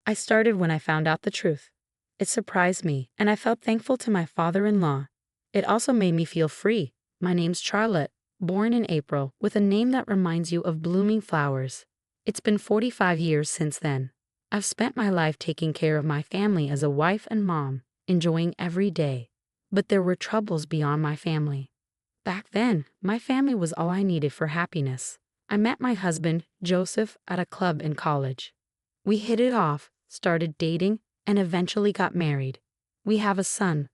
I started when I found out the truth. It surprised me, and I felt thankful to my father-in-law. It also made me feel free. My name's Charlotte, born in April, with a name that reminds you of blooming flowers. It's been 45 years since then. I've spent my life taking care of my family as a wife and mom, enjoying every day. But there were troubles beyond my family. Back then, my family was all I needed for happiness. I met my husband, Joseph, at a club in college. We hit it off, started dating, and eventually got married. We have a son,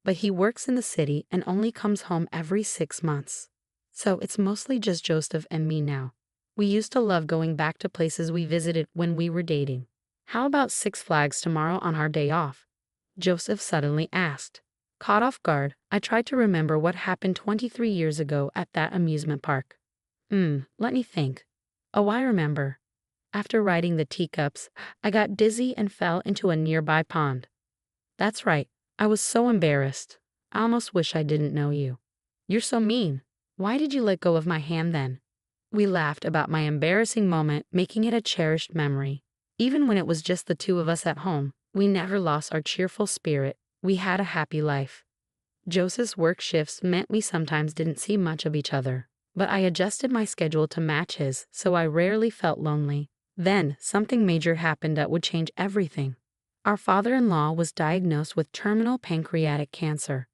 but he works in the city and only comes home every 6 months. So it's mostly just Joseph and me now. We used to love going back to places we visited when we were dating. How about Six Flags tomorrow on our day off? Joseph suddenly asked. Caught off guard, I tried to remember what happened 23 years ago at that amusement park. Let me think. Oh, I remember. After riding the teacups, I got dizzy and fell into a nearby pond. That's right, I was so embarrassed. I almost wish I didn't know you. You're so mean. Why did you let go of my hand then? We laughed about my embarrassing moment, making it a cherished memory. Even when it was just the two of us at home, we never lost our cheerful spirit. We had a happy life. Joseph's work shifts meant we sometimes didn't see much of each other, but I adjusted my schedule to match his, so I rarely felt lonely. Then, something major happened that would change everything. Our father-in-law was diagnosed with terminal pancreatic cancer.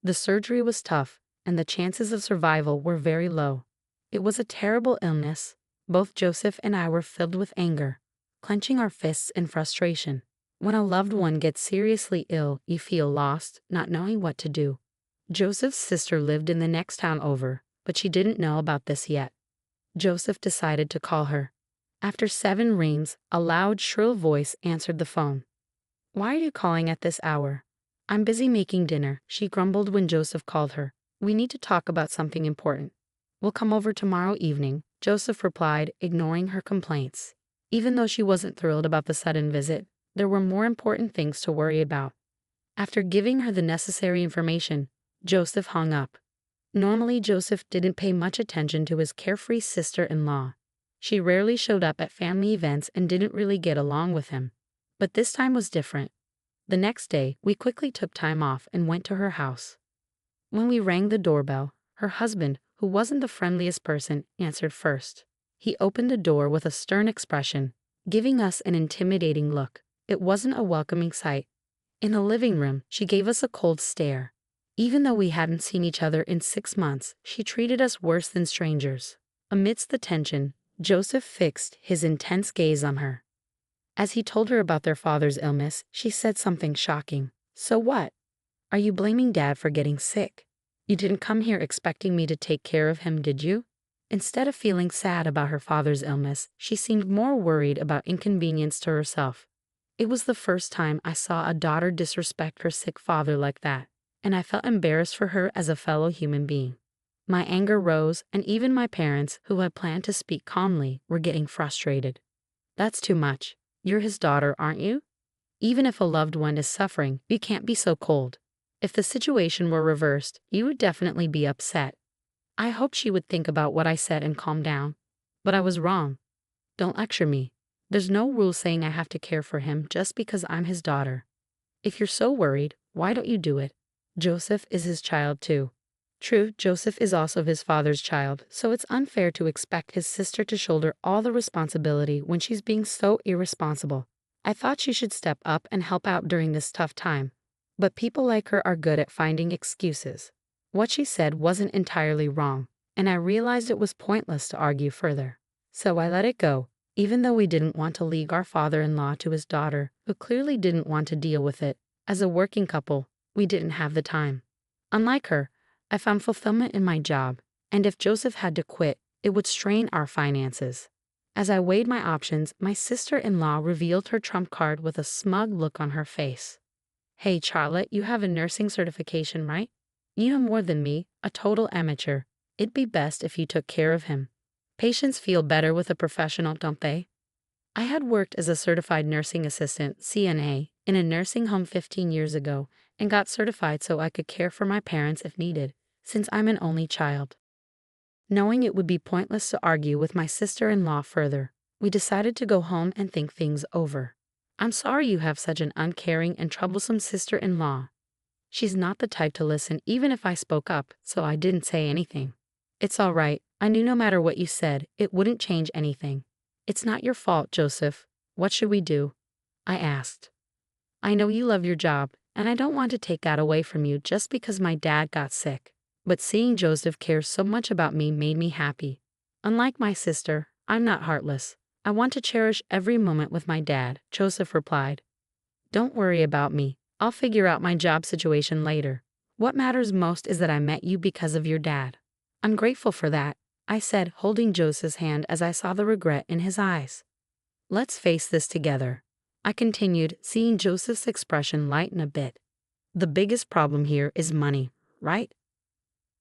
The surgery was tough, and the chances of survival were very low. It was a terrible illness. Both Joseph and I were filled with anger, clenching our fists in frustration. When a loved one gets seriously ill, you feel lost, not knowing what to do. Joseph's sister lived in the next town over, but she didn't know about this yet. Joseph decided to call her. After 7 rings, a loud, shrill voice answered the phone. Why are you calling at this hour? I'm busy making dinner, she grumbled when Joseph called her. We need to talk about something important. We'll come over tomorrow evening, Joseph replied, ignoring her complaints. Even though she wasn't thrilled about the sudden visit, there were more important things to worry about. After giving her the necessary information, Joseph hung up. Normally, Joseph didn't pay much attention to his carefree sister-in-law. She rarely showed up at family events and didn't really get along with him. But this time was different. The next day, we quickly took time off and went to her house. When we rang the doorbell, her husband, who wasn't the friendliest person, answered first. He opened the door with a stern expression, giving us an intimidating look. It wasn't a welcoming sight. In the living room, she gave us a cold stare. Even though we hadn't seen each other in 6 months, she treated us worse than strangers. Amidst the tension, Joseph fixed his intense gaze on her. As he told her about their father's illness, she said something shocking. So what? Are you blaming Dad for getting sick? You didn't come here expecting me to take care of him, did you? Instead of feeling sad about her father's illness, she seemed more worried about inconvenience to herself. It was the first time I saw a daughter disrespect her sick father like that, and I felt embarrassed for her as a fellow human being. My anger rose, and even my parents, who had planned to speak calmly, were getting frustrated. That's too much. You're his daughter, aren't you? Even if a loved one is suffering, you can't be so cold. If the situation were reversed, you would definitely be upset. I hoped she would think about what I said and calm down. But I was wrong. Don't lecture me. There's no rule saying I have to care for him just because I'm his daughter. If you're so worried, why don't you do it? Joseph is his child too. True, Joseph is also his father's child, so it's unfair to expect his sister to shoulder all the responsibility when she's being so irresponsible. I thought she should step up and help out during this tough time. But people like her are good at finding excuses. What she said wasn't entirely wrong, and I realized it was pointless to argue further. So I let it go, even though we didn't want to league our father-in-law to his daughter, who clearly didn't want to deal with it. As a working couple, we didn't have the time. Unlike her, I found fulfillment in my job, and if Joseph had to quit, it would strain our finances. As I weighed my options, my sister-in-law revealed her trump card with a smug look on her face. Hey Charlotte, you have a nursing certification, right? You know more than me, a total amateur. It'd be best if you took care of him. Patients feel better with a professional, don't they? I had worked as a certified nursing assistant, CNA, in a nursing home 15 years ago and got certified so I could care for my parents if needed, since I'm an only child. Knowing it would be pointless to argue with my sister-in-law further, we decided to go home and think things over. I'm sorry you have such an uncaring and troublesome sister-in-law. She's not the type to listen even if I spoke up, so I didn't say anything. It's all right. I knew no matter what you said, it wouldn't change anything. It's not your fault, Joseph. What should we do? I asked. I know you love your job, and I don't want to take that away from you just because my dad got sick. But seeing Joseph care so much about me made me happy. Unlike my sister, I'm not heartless. I want to cherish every moment with my dad, Joseph replied. Don't worry about me. I'll figure out my job situation later. What matters most is that I met you because of your dad. I'm grateful for that, I said, holding Joseph's hand as I saw the regret in his eyes. Let's face this together, I continued, seeing Joseph's expression lighten a bit. The biggest problem here is money, right?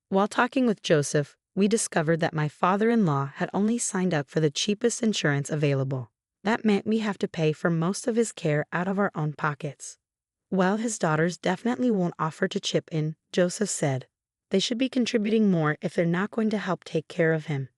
While talking with Joseph, we discovered that my father-in-law had only signed up for the cheapest insurance available. That meant we have to pay for most of his care out of our own pockets. Well, his daughters definitely won't offer to chip in, Joseph said. They should be contributing more if they're not going to help take care of him.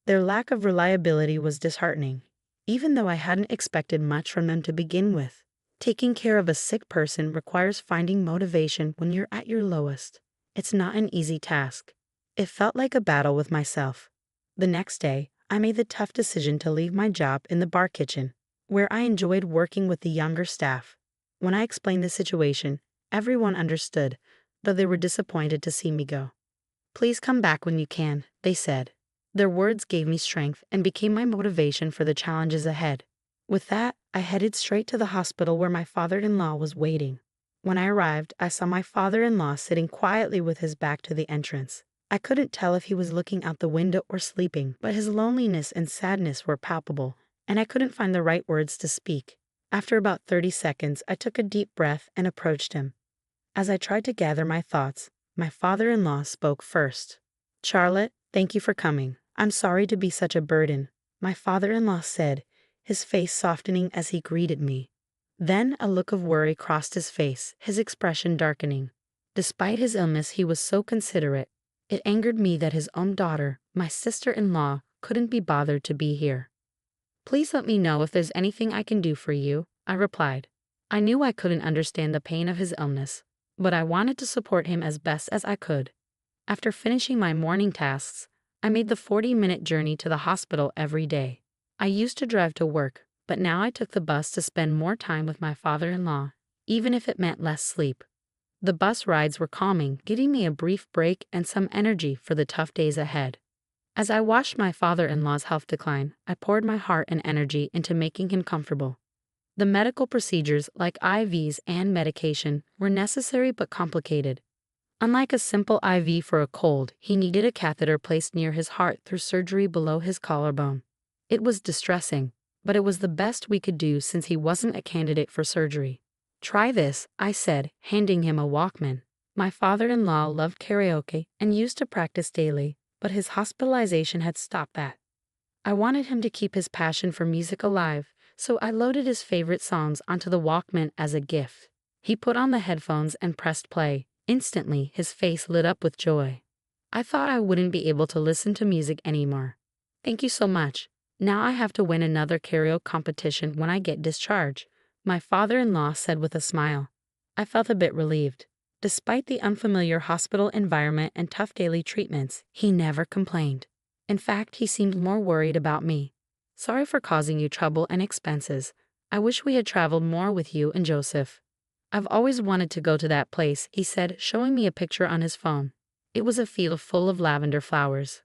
Their lack of reliability was disheartening, even though I hadn't expected much from them to begin with. Taking care of a sick person requires finding motivation when you're at your lowest. It's not an easy task. It felt like a battle with myself. The next day, I made the tough decision to leave my job in the bar kitchen, where I enjoyed working with the younger staff. When I explained the situation, everyone understood, though they were disappointed to see me go. Please come back when you can, they said. Their words gave me strength and became my motivation for the challenges ahead. With that, I headed straight to the hospital where my father-in-law was waiting. When I arrived, I saw my father-in-law sitting quietly with his back to the entrance. I couldn't tell if he was looking out the window or sleeping, but his loneliness and sadness were palpable, and I couldn't find the right words to speak. After about 30 seconds, I took a deep breath and approached him. As I tried to gather my thoughts, my father-in-law spoke first. Charlotte, thank you for coming. I'm sorry to be such a burden, my father-in-law said, his face softening as he greeted me. Then a look of worry crossed his face, his expression darkening. Despite his illness, he was so considerate. It angered me that his own daughter, my sister-in-law, couldn't be bothered to be here. Please let me know if there's anything I can do for you, I replied. I knew I couldn't understand the pain of his illness, but I wanted to support him as best as I could. After finishing my morning tasks, I made the 40-minute journey to the hospital every day. I used to drive to work, but now I took the bus to spend more time with my father-in-law, even if it meant less sleep. The bus rides were calming, giving me a brief break and some energy for the tough days ahead. As I watched my father-in-law's health decline, I poured my heart and energy into making him comfortable. The medical procedures, like IVs and medication, were necessary but complicated. Unlike a simple IV for a cold, he needed a catheter placed near his heart through surgery below his collarbone. It was distressing, but it was the best we could do since he wasn't a candidate for surgery. Try this, I said, handing him a Walkman. My father-in-law loved karaoke and used to practice daily, but his hospitalization had stopped that. I wanted him to keep his passion for music alive, so I loaded his favorite songs onto the Walkman as a gift. He put on the headphones and pressed play. Instantly, his face lit up with joy. I thought I wouldn't be able to listen to music anymore. Thank you so much. Now I have to win another karaoke competition when I get discharged, my father-in-law said with a smile. I felt a bit relieved. Despite the unfamiliar hospital environment and tough daily treatments, he never complained. In fact, he seemed more worried about me. Sorry for causing you trouble and expenses. I wish we had traveled more with you and Joseph. I've always wanted to go to that place, he said, showing me a picture on his phone. It was a field full of lavender flowers.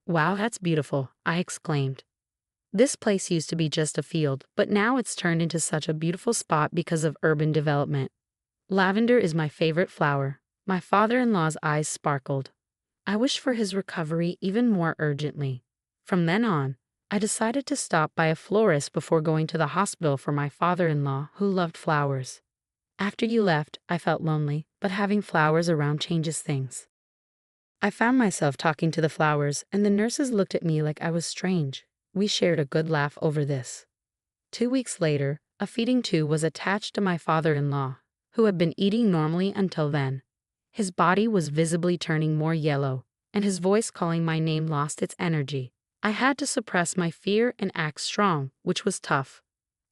Wow, that's beautiful, I exclaimed. This place used to be just a field, but now it's turned into such a beautiful spot because of urban development. Lavender is my favorite flower. My father-in-law's eyes sparkled. I wished for his recovery even more urgently. From then on, I decided to stop by a florist before going to the hospital for my father-in-law, who loved flowers. After you left, I felt lonely, but having flowers around changes things. I found myself talking to the flowers, and the nurses looked at me like I was strange. We shared a good laugh over this. 2 weeks later, a feeding tube was attached to my father-in-law, who had been eating normally until then. His body was visibly turning more yellow, and his voice calling my name lost its energy. I had to suppress my fear and act strong, which was tough.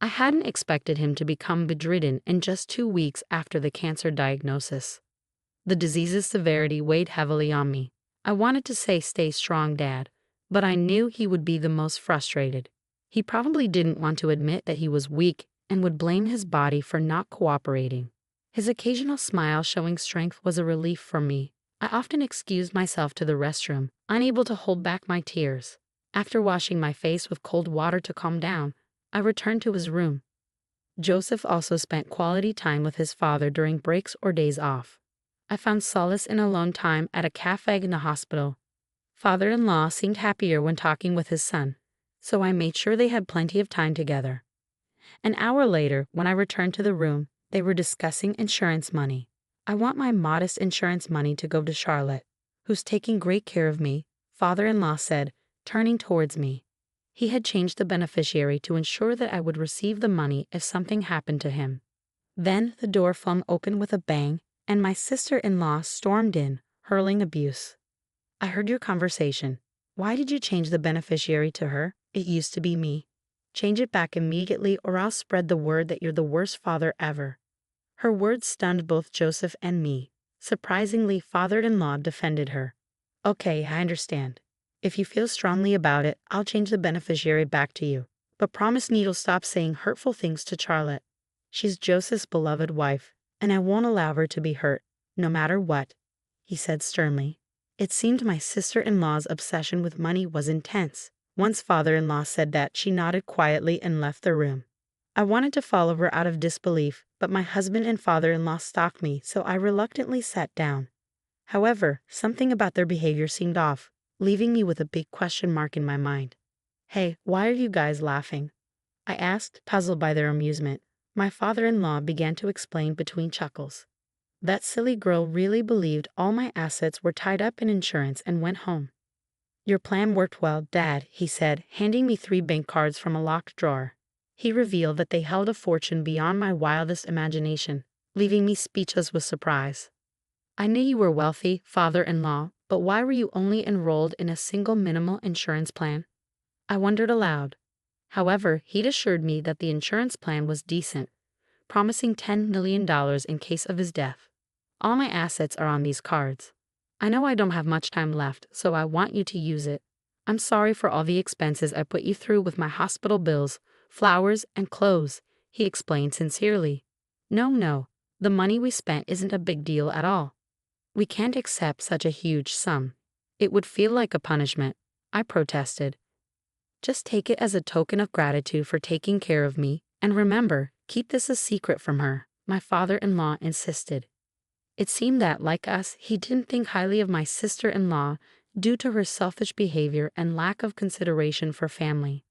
I hadn't expected him to become bedridden in just 2 weeks after the cancer diagnosis. The disease's severity weighed heavily on me. I wanted to say, "Stay strong, Dad," but I knew he would be the most frustrated. He probably didn't want to admit that he was weak and would blame his body for not cooperating. His occasional smile showing strength was a relief for me. I often excused myself to the restroom, unable to hold back my tears. After washing my face with cold water to calm down, I returned to his room. Joseph also spent quality time with his father during breaks or days off. I found solace in alone time at a cafe in the hospital. Father-in-law seemed happier when talking with his son, so I made sure they had plenty of time together. An hour later, when I returned to the room, they were discussing insurance money. "I want my modest insurance money to go to Charlotte, who's taking great care of me," father-in-law said, turning towards me. He had changed the beneficiary to ensure that I would receive the money if something happened to him. Then the door flung open with a bang, and my sister-in-law stormed in, hurling abuse. "I heard your conversation. Why did you change the beneficiary to her? It used to be me. Change it back immediately or I'll spread the word that you're the worst father ever." Her words stunned both Joseph and me. Surprisingly, father-in-law defended her. "Okay, I understand. If you feel strongly about it, I'll change the beneficiary back to you. But promise me you'll stop saying hurtful things to Charlotte. She's Joseph's beloved wife, and I won't allow her to be hurt, no matter what," he said sternly. It seemed my sister-in-law's obsession with money was intense. Once father-in-law said that, she nodded quietly and left the room. I wanted to follow her out of disbelief, but my husband and father-in-law stopped me, so I reluctantly sat down. However, something about their behavior seemed off, leaving me with a big question mark in my mind. "Hey, why are you guys laughing?" I asked, puzzled by their amusement. My father-in-law began to explain between chuckles. "That silly girl really believed all my assets were tied up in insurance and went home." "Your plan worked well, Dad," he said, handing me 3 bank cards from a locked drawer. He revealed that they held a fortune beyond my wildest imagination, leaving me speechless with surprise. "I knew you were wealthy, father-in-law, but why were you only enrolled in a single minimal insurance plan?" I wondered aloud. However, he'd assured me that the insurance plan was decent, promising $10 million in case of his death. "All my assets are on these cards. I know I don't have much time left, so I want you to use it. I'm sorry for all the expenses I put you through with my hospital bills, flowers, and clothes," he explained sincerely. No, the money we spent isn't a big deal at all. We can't accept such a huge sum. It would feel like a punishment," I protested. "Just take it as a token of gratitude for taking care of me, and remember, keep this a secret from her," my father-in-law insisted. It seemed that, like us, he didn't think highly of my sister-in-law due to her selfish behavior and lack of consideration for family.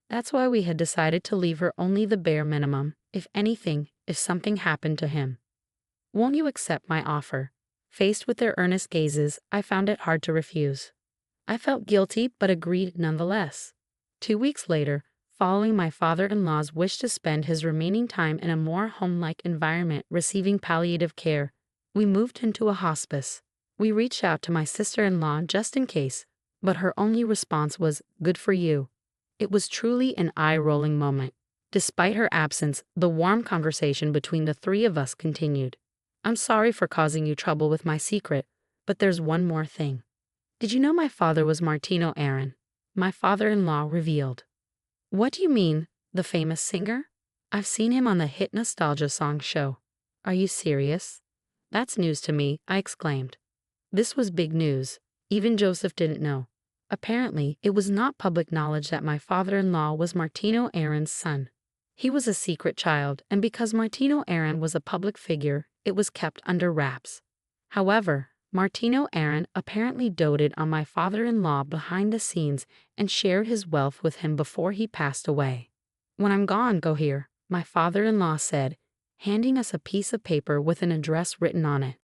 That's why we had decided to leave her only the bare minimum, if anything, if something happened to him. "Won't you accept my offer?" Faced with their earnest gazes, I found it hard to refuse. I felt guilty but agreed nonetheless. 2 weeks later, following my father-in-law's wish to spend his remaining time in a more home-like environment receiving palliative care, we moved into a hospice. We reached out to my sister-in-law just in case, but her only response was, "Good for you." It was truly an eye-rolling moment. Despite her absence, the warm conversation between the 3 of us continued. "I'm sorry for causing you trouble with my secret, but there's one more thing. Did you know my father was Martino Aaron?" My father-in-law revealed. "What do you mean, the famous singer? I've seen him on the hit nostalgia song show." "Are you serious?" "That's news to me," I exclaimed. This was big news. Even Joseph didn't know. Apparently, it was not public knowledge that my father-in-law was Martino Aaron's son. He was a secret child, and because Martino Aaron was a public figure, it was kept under wraps. However, Martino Aaron apparently doted on my father-in-law behind the scenes and shared his wealth with him before he passed away. "When I'm gone, go here," my father-in-law said, handing us a piece of paper with an address written on it.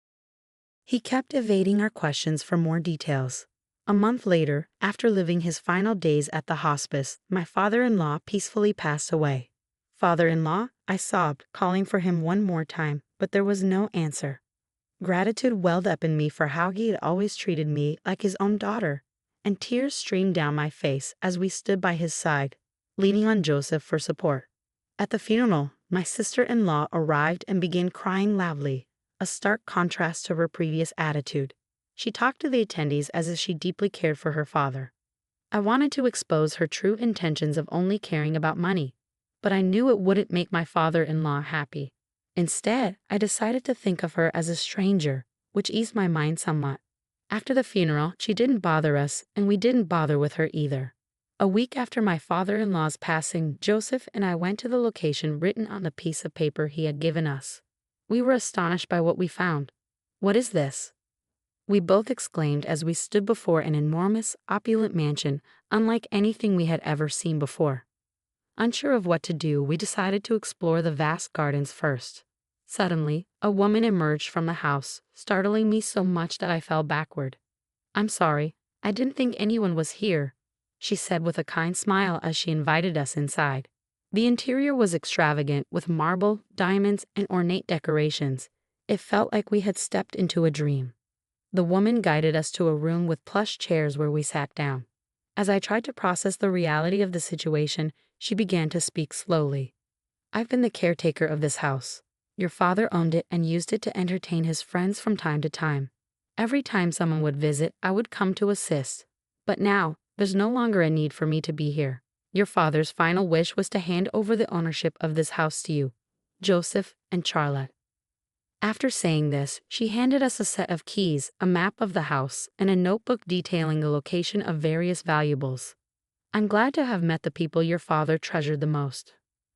He kept evading our questions for more details. A month later, after living his final days at the hospice, my father-in-law peacefully passed away. "Father-in-law," I sobbed, calling for him one more time, but there was no answer. Gratitude welled up in me for how he had always treated me like his own daughter, and tears streamed down my face as we stood by his side, leaning on Joseph for support. At the funeral, my sister-in-law arrived and began crying loudly, a stark contrast to her previous attitude. She talked to the attendees as if she deeply cared for her father. I wanted to expose her true intentions of only caring about money, but I knew it wouldn't make my father-in-law happy. Instead, I decided to think of her as a stranger, which eased my mind somewhat. After the funeral, she didn't bother us, and we didn't bother with her either. A week after my father-in-law's passing, Joseph and I went to the location written on the piece of paper he had given us. We were astonished by what we found. "What is this?" we both exclaimed as we stood before an enormous, opulent mansion, unlike anything we had ever seen before. Unsure of what to do, we decided to explore the vast gardens first. Suddenly, a woman emerged from the house, startling me so much that I fell backward. "I'm sorry, I didn't think anyone was here," she said with a kind smile as she invited us inside. The interior was extravagant, with marble, diamonds, and ornate decorations. It felt like we had stepped into a dream. The woman guided us to a room with plush chairs where we sat down. As I tried to process the reality of the situation, she began to speak slowly. "I've been the caretaker of this house. Your father owned it and used it to entertain his friends from time to time. Every time someone would visit, I would come to assist. But now, there's no longer a need for me to be here. Your father's final wish was to hand over the ownership of this house to you, Joseph and Charlotte." After saying this, she handed us a set of keys, a map of the house, and a notebook detailing the location of various valuables. "I'm glad to have met the people your father treasured the most.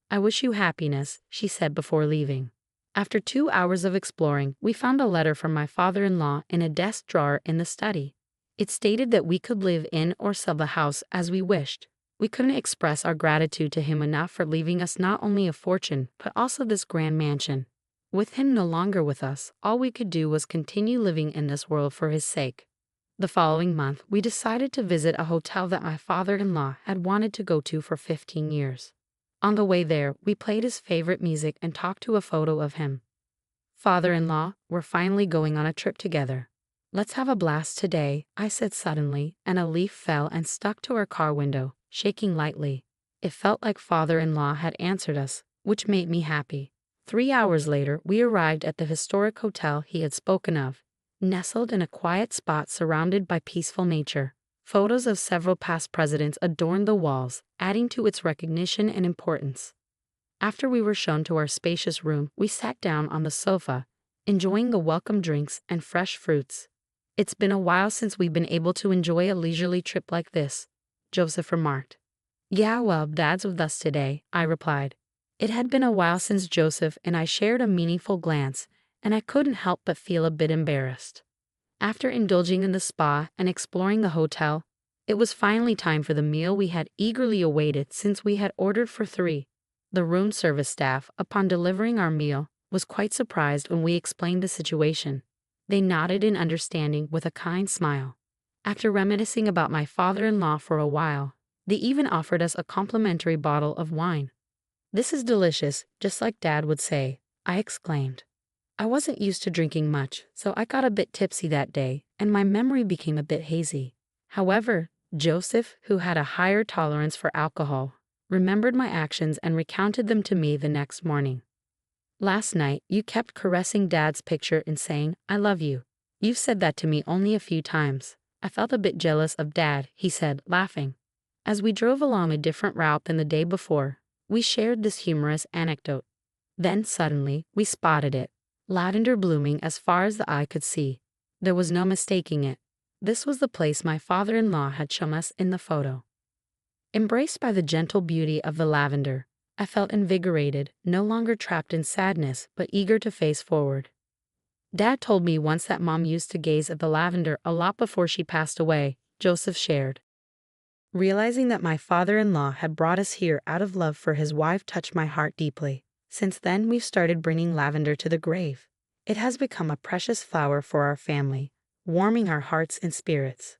I wish you happiness," she said before leaving. After 2 hours of exploring, we found a letter from my father-in-law in a desk drawer in the study. It stated that we could live in or sell the house as we wished. We couldn't express our gratitude to him enough for leaving us not only a fortune, but also this grand mansion. With him no longer with us, all we could do was continue living in this world for his sake. The following month, we decided to visit a hotel that my father-in-law had wanted to go to for 15 years. On the way there, we played his favorite music and talked to a photo of him. "Father-in-law, we're finally going on a trip together. Let's have a blast today," I said suddenly, and a leaf fell and stuck to our car window, shaking lightly. It felt like father-in-law had answered us, which made me happy. 3 hours later, we arrived at the historic hotel he had spoken of, nestled in a quiet spot surrounded by peaceful nature. Photos of several past presidents adorned the walls, adding to its recognition and importance. After we were shown to our spacious room, we sat down on the sofa, enjoying the welcome drinks and fresh fruits. "It's been a while since we've been able to enjoy a leisurely trip like this," Joseph remarked. "Yeah, well, Dad's with us today," I replied. It had been a while since Joseph and I shared a meaningful glance, and I couldn't help but feel a bit embarrassed. After indulging in the spa and exploring the hotel, it was finally time for the meal we had eagerly awaited since we had ordered for 3. The room service staff, upon delivering our meal, was quite surprised when we explained the situation. They nodded in understanding with a kind smile. After reminiscing about my father-in-law for a while, they even offered us a complimentary bottle of wine. "This is delicious, just like Dad would say," I exclaimed. I wasn't used to drinking much, so I got a bit tipsy that day, and my memory became a bit hazy. However, Joseph, who had a higher tolerance for alcohol, remembered my actions and recounted them to me the next morning. "Last night, you kept caressing Dad's picture and saying, 'I love you.' You've said that to me only a few times. I felt a bit jealous of Dad," he said, laughing. As we drove along a different route than the day before, we shared this humorous anecdote. Then suddenly, we spotted it. Lavender blooming as far as the eye could see. There was no mistaking it. This was the place my father-in-law had shown us in the photo. Embraced by the gentle beauty of the lavender, I felt invigorated, no longer trapped in sadness, but eager to face forward. Dad told me once that Mom used to gaze at the lavender a lot before she passed away, Joseph shared. Realizing that my father-in-law had brought us here out of love for his wife touched my heart deeply. Since then, we've started bringing lavender to the grave. It has become a precious flower for our family, warming our hearts and spirits.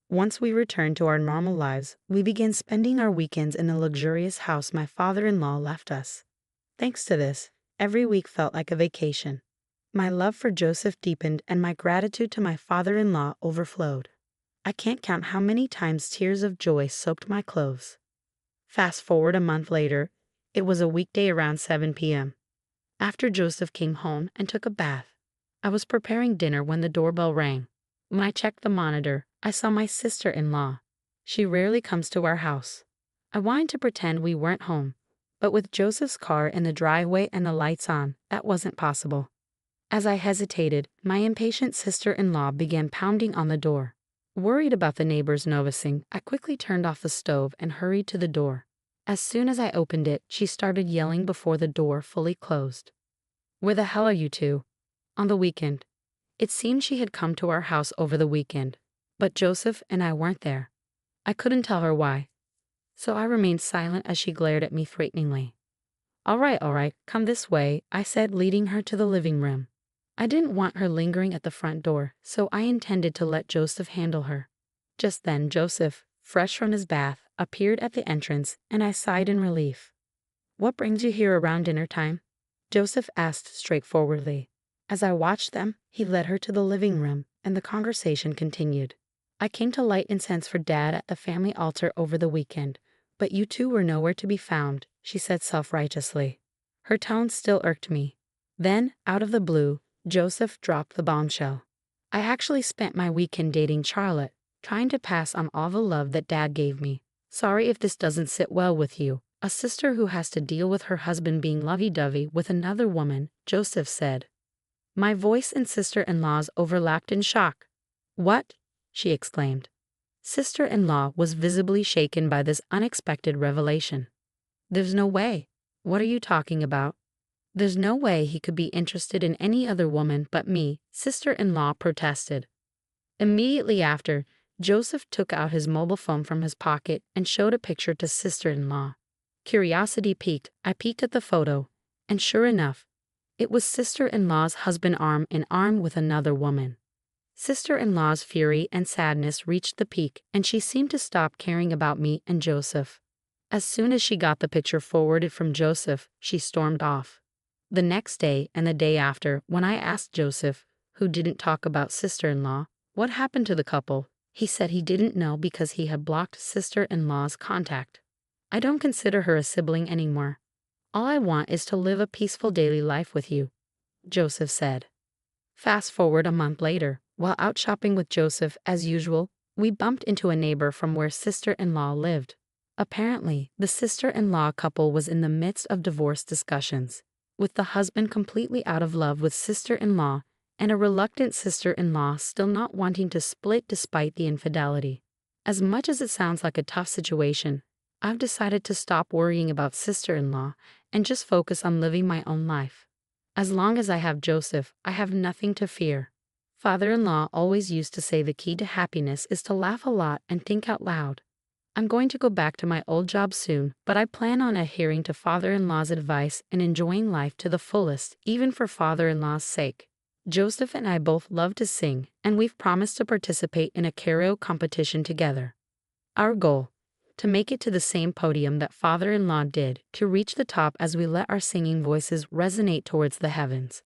Once we returned to our normal lives, we began spending our weekends in the luxurious house my father-in-law left us. Thanks to this, every week felt like a vacation. My love for Joseph deepened and my gratitude to my father-in-law overflowed. I can't count how many times tears of joy soaked my clothes. Fast forward a month later, It was a weekday around 7 p.m. After Joseph came home and took a bath. I was preparing dinner when the doorbell rang. When I checked the monitor, I saw my sister-in-law. She rarely comes to our house. I wanted to pretend we weren't home, but with Joseph's car in the driveway and the lights on, that wasn't possible. As I hesitated, my impatient sister-in-law began pounding on the door. Worried about the neighbors noticing, I quickly turned off the stove and hurried to the door. As soon as I opened it, she started yelling before the door fully closed. "Where the hell are you two?" "On the weekend." It seemed she had come to our house over the weekend, but Joseph and I weren't there. I couldn't tell her why, so I remained silent as she glared at me threateningly. All right, come this way," I said, leading her to the living room. I didn't want her lingering at the front door, so I intended to let Joseph handle her. Just then Joseph, fresh from his bath, appeared at the entrance, and I sighed in relief. "What brings you here around dinner time?" Joseph asked straightforwardly. As I watched them, he led her to the living room, and the conversation continued. "I came to light incense for Dad at the family altar over the weekend, but you two were nowhere to be found," she said self-righteously. Her tone still irked me. Then, out of the blue, Joseph dropped the bombshell. "I actually spent my weekend dating Charlotte, trying to pass on all the love that Dad gave me. Sorry if this doesn't sit well with you. A sister who has to deal with her husband being lovey-dovey with another woman," Joseph said. My voice and sister-in-law's overlapped in shock. "What?" she exclaimed. Sister-in-law was visibly shaken by this unexpected revelation. "There's no way." "What are you talking about?" "There's no way he could be interested in any other woman but me," sister-in-law protested. Immediately after, Joseph took out his mobile phone from his pocket and showed a picture to sister-in-law. Curiosity piqued. I peeked at the photo, and sure enough, it was sister-in-law's husband arm in arm with another woman. Sister-in-law's fury and sadness reached the peak, and she seemed to stop caring about me and Joseph. As soon as she got the picture forwarded from Joseph, she stormed off. The next day and the day after, when I asked Joseph, who didn't talk about sister-in-law, what happened to the couple, he said he didn't know because he had blocked sister-in-law's contact. "I don't consider her a sibling anymore. All I want is to live a peaceful daily life with you," Joseph said. Fast forward a month later, while out shopping with Joseph as usual, we bumped into a neighbor from where sister-in-law lived. Apparently, the sister-in-law couple was in the midst of divorce discussions, with the husband completely out of love with sister-in-law and a reluctant sister-in-law still not wanting to split despite the infidelity. As much as it sounds like a tough situation, I've decided to stop worrying about sister-in-law and just focus on living my own life. As long as I have Joseph, I have nothing to fear. Father-in-law always used to say the key to happiness is to laugh a lot and think out loud. I'm going to go back to my old job soon, but I plan on adhering to father-in-law's advice and enjoying life to the fullest, even for father-in-law's sake. Joseph and I both love to sing, and we've promised to participate in a karaoke competition together. Our goal: to make it to the same podium that father-in-law did, to reach the top as we let our singing voices resonate towards the heavens.